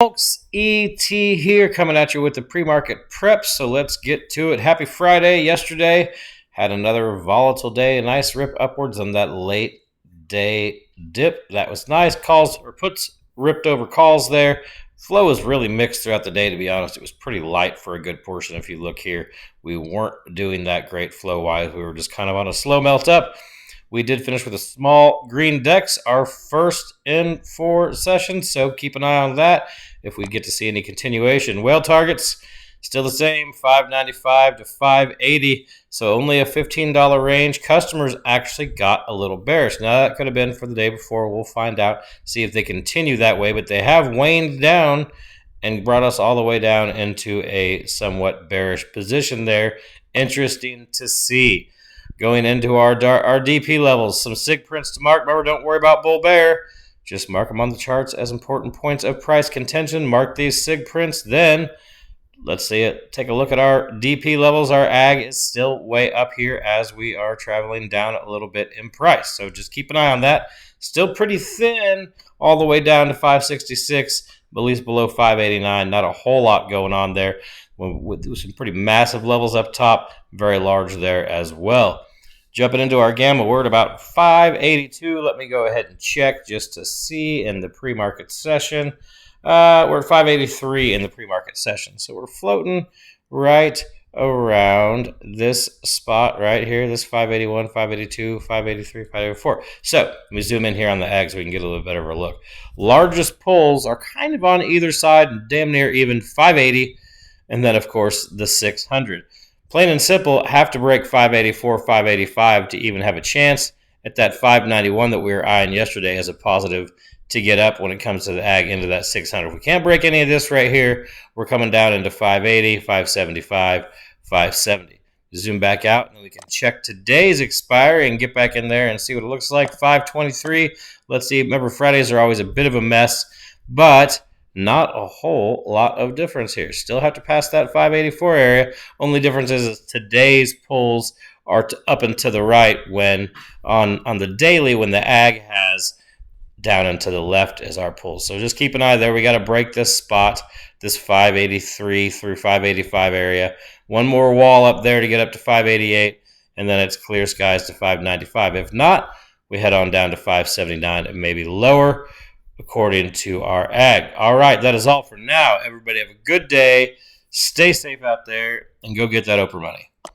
Folks, ET here coming at you with the pre-market prep. So let's get to it. Happy Friday. Yesterday had another volatile day. A nice rip upwards on that late day dip. That was nice. Calls or puts ripped over calls there. Flow was really mixed throughout the day, to be honest. It was pretty light for a good portion. If you look here, we weren't doing that great flow-wise. We were just kind of on a slow melt up. We did finish with a small green DEX, our first in 4 sessions, so keep an eye on that if we get to see any continuation. Whale targets, still the same, 595 to 580, so only a $15 range. Customers actually got a little bearish. Now, that could have been for the day before. We'll find out, see if they continue that way, but they have waned down and brought us all the way down into a somewhat bearish position there. Interesting to see. Going into our DP levels, some SIG prints to mark. Remember, don't worry about bull bear. Just mark them on the charts as important points of price contention. Mark these SIG prints. Then let's see it. Take a look at our DP levels. Our ag is still way up here as we are traveling down a little bit in price. So just keep an eye on that. Still pretty thin all the way down to 566, but at least below 589. Not a whole lot going on there with some pretty massive levels up top. Very large there as well. Jumping into our gamma, we're at about 582. Let me go ahead and check just to see in the pre-market session. We're at 583 in the pre-market session. So we're floating right around this spot right here, this 581, 582, 583, 584. So let me zoom in here on the ag so we can get a little better of a look. Largest pulls are kind of on either side, damn near even 580, and then, of course, the 600. Plain and simple, have to break 584, 585 to even have a chance at that 591 that we were eyeing yesterday as a positive to get up when it comes to the ag into that 600. If we can't break any of this right here, we're coming down into 580, 575, 570. Zoom back out, and we can check today's expiry and get back in there and see what it looks like. 523. Let's see. Remember, Fridays are always a bit of a mess, but not a whole lot of difference here. Still have to pass that 584 area. Only difference is today's pulls are up and to the right when on the daily when the ag has down and to the left as our pulls. So just keep an eye there. We got to break this spot, this 583 through 585 area. One more wall up there to get up to 588, and then it's clear skies to 595. If not, we head on down to 579 and maybe lower, according to our ag. All right, that is all for now. Everybody have a good day. Stay safe out there and go get that Oprah money.